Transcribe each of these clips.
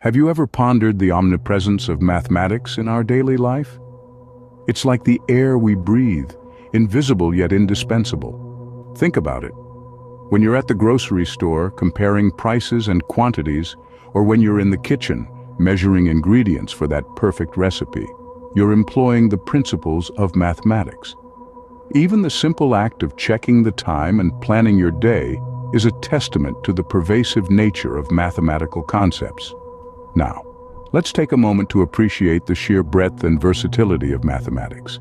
Have you ever pondered the omnipresence of mathematics in our daily life? It's like the air we breathe, invisible yet indispensable. Think about it. When you're at the grocery store comparing prices and quantities, or when you're in the kitchen measuring ingredients for that perfect recipe, you're employing the principles of mathematics. Even the simple act of checking the time and planning your day is a testament to the pervasive nature of mathematical concepts. Now, let's take a moment to appreciate the sheer breadth and versatility of mathematics.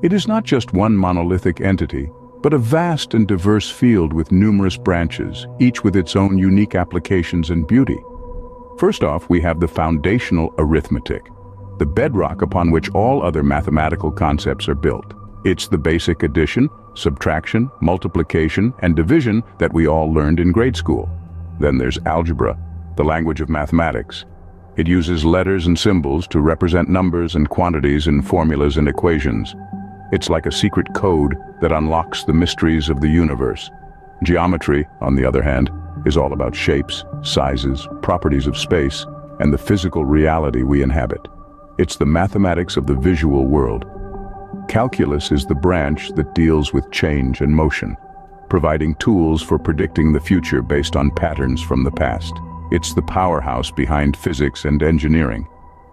It is not just one monolithic entity, but a vast and diverse field with numerous branches, each with its own unique applications and beauty. First off, we have the foundational arithmetic, the bedrock upon which all other mathematical concepts are built. It's the basic addition, subtraction, multiplication, and division that we all learned in grade school. Then there's algebra, the language of mathematics. It uses letters and symbols to represent numbers and quantities in formulas and equations. It's like a secret code that unlocks the mysteries of the universe. Geometry, on the other hand, is all about shapes, sizes, properties of space, and the physical reality we inhabit. It's the mathematics of the visual world. Calculus is the branch that deals with change and motion, providing tools for predicting the future based on patterns from the past. It's the powerhouse behind physics and engineering.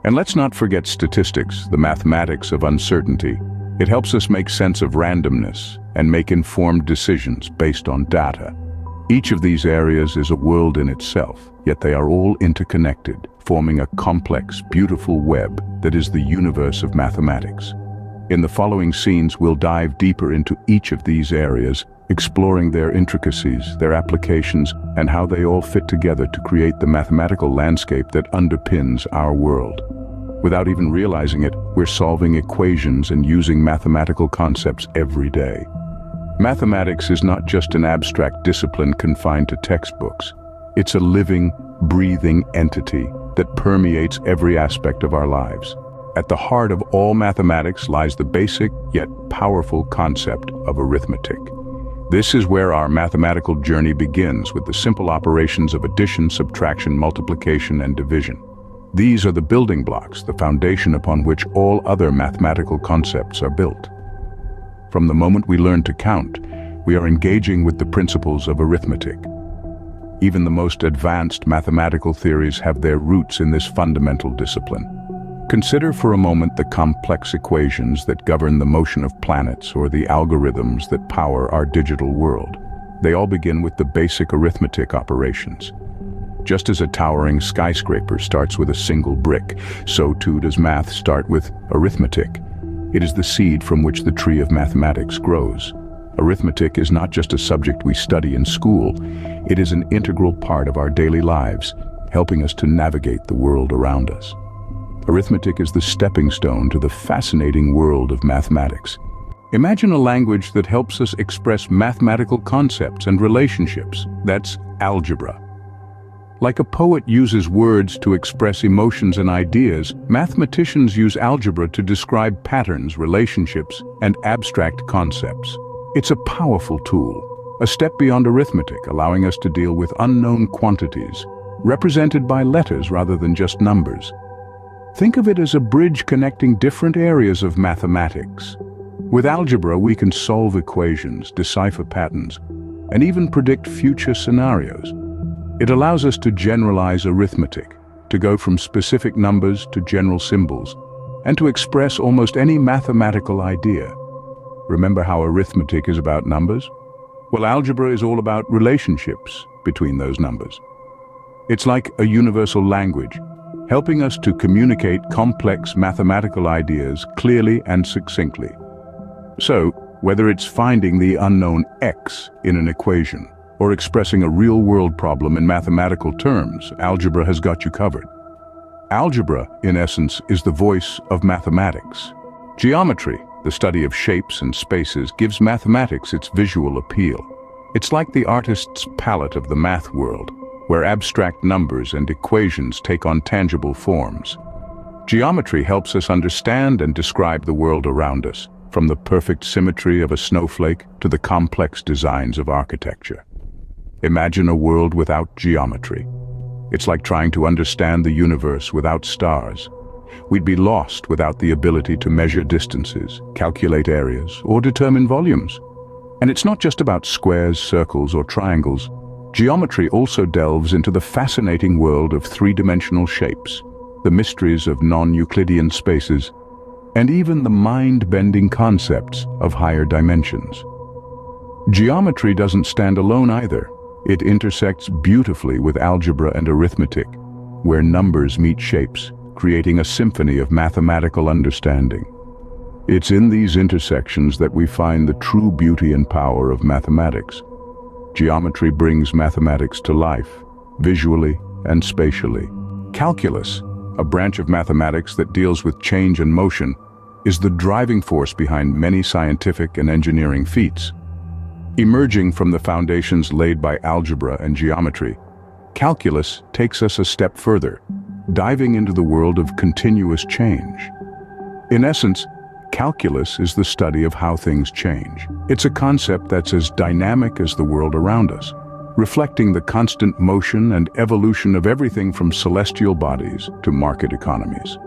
And let's not forget statistics, the mathematics of uncertainty. It helps us make sense of randomness and make informed decisions based on data. Each of these areas is a world in itself, yet they are all interconnected, forming a complex, beautiful web that is the universe of mathematics. In the following scenes, we'll dive deeper into each of these areas, exploring their intricacies, their applications, and how they all fit together to create the mathematical landscape that underpins our world. Without even realizing it, we're solving equations and using mathematical concepts every day. Mathematics is not just an abstract discipline confined to textbooks. It's a living, breathing entity that permeates every aspect of our lives. At the heart of all mathematics lies the basic yet powerful concept of arithmetic. This is where our mathematical journey begins, with the simple operations of addition, subtraction, multiplication, and division. These are the building blocks, the foundation upon which all other mathematical concepts are built. From the moment we learn to count, we are engaging with the principles of arithmetic. Even the most advanced mathematical theories have their roots in this fundamental discipline. Consider for a moment the complex equations that govern the motion of planets or the algorithms that power our digital world. They all begin with the basic arithmetic operations. Just as a towering skyscraper starts with a single brick, so too does math start with arithmetic. It is the seed from which the tree of mathematics grows. Arithmetic is not just a subject we study in school. It is an integral part of our daily lives, helping us to navigate the world around us. Arithmetic is the stepping stone to the fascinating world of mathematics. Imagine a language that helps us express mathematical concepts and relationships. That's algebra. Like a poet uses words to express emotions and ideas, mathematicians use algebra to describe patterns, relationships, and abstract concepts. It's a powerful tool, a step beyond arithmetic, allowing us to deal with unknown quantities, represented by letters rather than just numbers. Think of it as a bridge connecting different areas of mathematics. With algebra, we can solve equations, decipher patterns, and even predict future scenarios. It allows us to generalize arithmetic, to go from specific numbers to general symbols, and to express almost any mathematical idea. Remember how arithmetic is about numbers? Well, algebra is all about relationships between those numbers. It's like a universal language, helping us to communicate complex mathematical ideas clearly and succinctly. So, whether it's finding the unknown x in an equation or expressing a real-world problem in mathematical terms, algebra has got you covered. Algebra, in essence, is the voice of mathematics. Geometry, the study of shapes and spaces, gives mathematics its visual appeal. It's like the artist's palette of the math world, where abstract numbers and equations take on tangible forms. Geometry helps us understand and describe the world around us, from the perfect symmetry of a snowflake to the complex designs of architecture. Imagine a world without geometry. It's like trying to understand the universe without stars. We'd be lost without the ability to measure distances, calculate areas, or determine volumes. And it's not just about squares, circles, or triangles. Geometry also delves into the fascinating world of three-dimensional shapes, the mysteries of non-Euclidean spaces, and even the mind-bending concepts of higher dimensions. Geometry doesn't stand alone either. It intersects beautifully with algebra and arithmetic, where numbers meet shapes, creating a symphony of mathematical understanding. It's in these intersections that we find the true beauty and power of mathematics. Geometry brings mathematics to life, visually and spatially. Calculus, a branch of mathematics that deals with change and motion, is the driving force behind many scientific and engineering feats. Emerging from the foundations laid by algebra and geometry, calculus takes us a step further, diving into the world of continuous change. In essence, calculus is the study of how things change. It's a concept that's as dynamic as the world around us, reflecting the constant motion and evolution of everything from celestial bodies to market economies.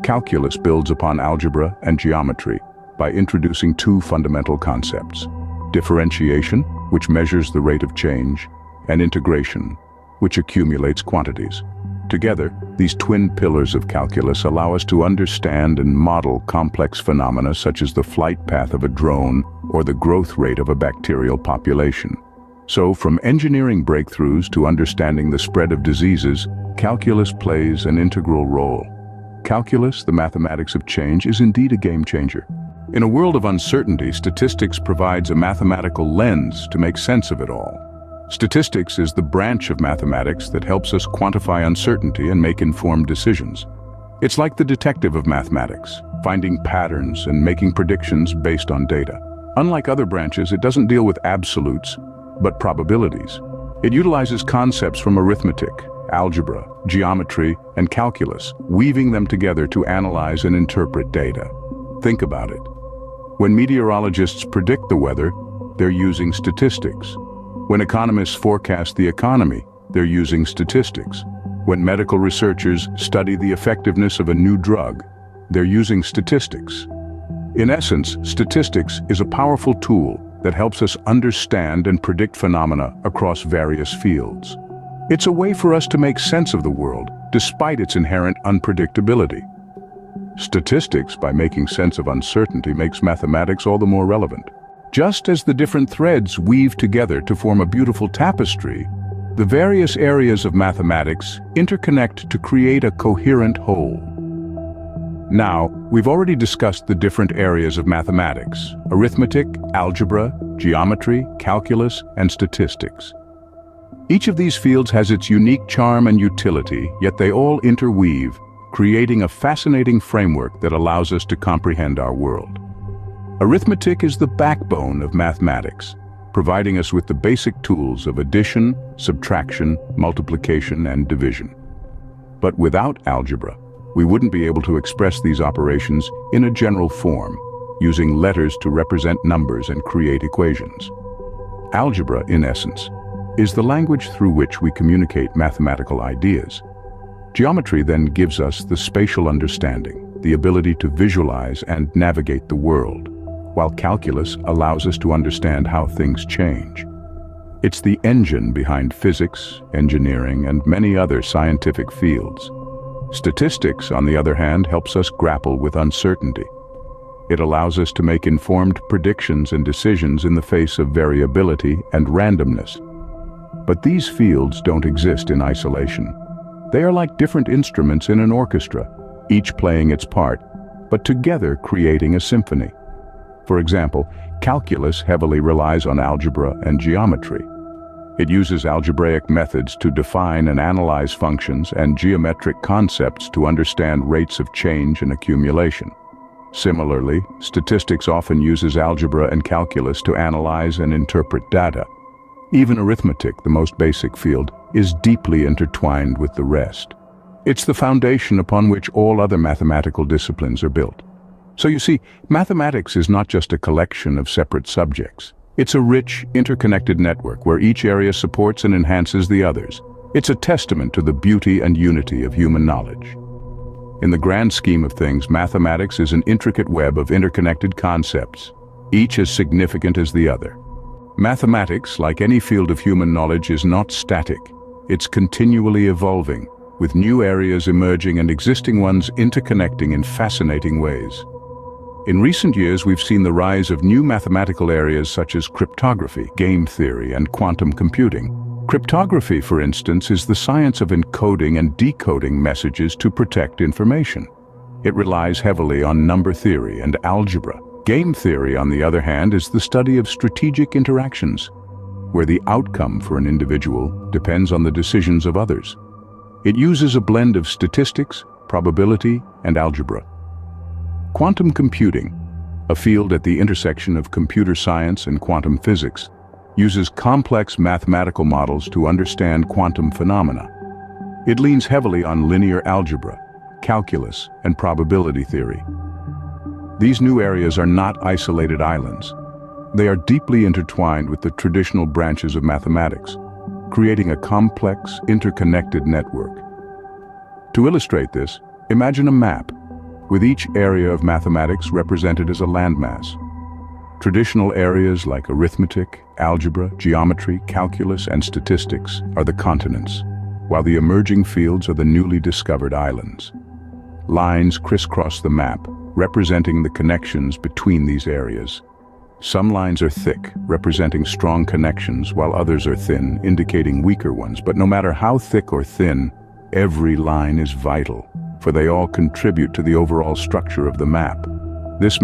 Calculus builds upon algebra and geometry by introducing two fundamental concepts: differentiation, which measures the rate of change, and integration, which accumulates quantities. Together, these twin pillars of calculus allow us to understand and model complex phenomena such as the flight path of a drone or the growth rate of a bacterial population. So, from engineering breakthroughs to understanding the spread of diseases, calculus plays an integral role. Calculus, the mathematics of change, is indeed a game changer. In a world of uncertainty, statistics provides a mathematical lens to make sense of it all. Statistics is the branch of mathematics that helps us quantify uncertainty and make informed decisions. It's like the detective of mathematics, finding patterns and making predictions based on data. Unlike other branches, it doesn't deal with absolutes, but probabilities. It utilizes concepts from arithmetic, algebra, geometry, and calculus, weaving them together to analyze and interpret data. Think about it. When meteorologists predict the weather, they're using statistics. When economists forecast the economy, they're using statistics. When medical researchers study the effectiveness of a new drug, they're using statistics. In essence, statistics is a powerful tool that helps us understand and predict phenomena across various fields. It's a way for us to make sense of the world, despite its inherent unpredictability. Statistics, by making sense of uncertainty, makes mathematics all the more relevant. Just as the different threads weave together to form a beautiful tapestry, the various areas of mathematics interconnect to create a coherent whole. Now, we've already discussed the different areas of mathematics: arithmetic, algebra, geometry, calculus, and statistics. Each of these fields has its unique charm and utility, yet they all interweave, creating a fascinating framework that allows us to comprehend our world. Arithmetic is the backbone of mathematics, providing us with the basic tools of addition, subtraction, multiplication, and division. But without algebra, we wouldn't be able to express these operations in a general form, using letters to represent numbers and create equations. Algebra, in essence, is the language through which we communicate mathematical ideas. Geometry then gives us the spatial understanding, the ability to visualize and navigate the world, while calculus allows us to understand how things change. It's the engine behind physics, engineering, and many other scientific fields. Statistics, on the other hand, helps us grapple with uncertainty. It allows us to make informed predictions and decisions in the face of variability and randomness. But these fields don't exist in isolation. They are like different instruments in an orchestra, each playing its part, but together creating a symphony. For example, calculus heavily relies on algebra and geometry. It uses algebraic methods to define and analyze functions and geometric concepts to understand rates of change and accumulation. Similarly, statistics often uses algebra and calculus to analyze and interpret data. Even arithmetic, the most basic field, is deeply intertwined with the rest. It's the foundation upon which all other mathematical disciplines are built. So you see, mathematics is not just a collection of separate subjects. It's a rich, interconnected network where each area supports and enhances the others. It's a testament to the beauty and unity of human knowledge. In the grand scheme of things, mathematics is an intricate web of interconnected concepts, each as significant as the other. Mathematics, like any field of human knowledge, is not static. It's continually evolving, with new areas emerging and existing ones interconnecting in fascinating ways. In recent years, we've seen the rise of new mathematical areas such as cryptography, game theory, and quantum computing. Cryptography, for instance, is the science of encoding and decoding messages to protect information. It relies heavily on number theory and algebra. Game theory, on the other hand, is the study of strategic interactions, where the outcome for an individual depends on the decisions of others. It uses a blend of statistics, probability, and algebra. Quantum computing, a field at the intersection of computer science and quantum physics, uses complex mathematical models to understand quantum phenomena. It leans heavily on linear algebra, calculus, and probability theory. These new areas are not isolated islands. They are deeply intertwined with the traditional branches of mathematics, creating a complex, interconnected network. To illustrate this, imagine a map, with each area of mathematics represented as a landmass. Traditional areas like arithmetic, algebra, geometry, calculus, and statistics are the continents, while the emerging fields are the newly discovered islands. Lines crisscross the map, representing the connections between these areas. Some lines are thick, representing strong connections, while others are thin, indicating weaker ones. But no matter how thick or thin, every line is vital, for they all contribute to the overall structure of the map. This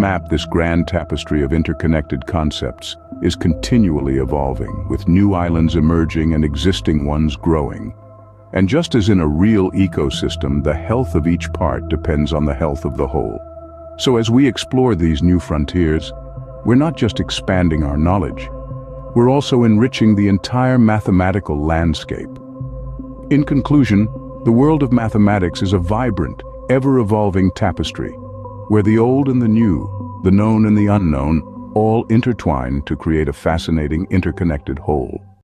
grand tapestry of interconnected concepts, is continually evolving, with new islands emerging and existing ones growing. And just as in a real ecosystem, the health of each part depends on the health of the whole. So as we explore these new frontiers, we're not just expanding our knowledge, we're also enriching the entire mathematical landscape. In conclusion, the world of mathematics is a vibrant, ever-evolving tapestry, where the old and the new, the known and the unknown, all intertwine to create a fascinating, interconnected whole.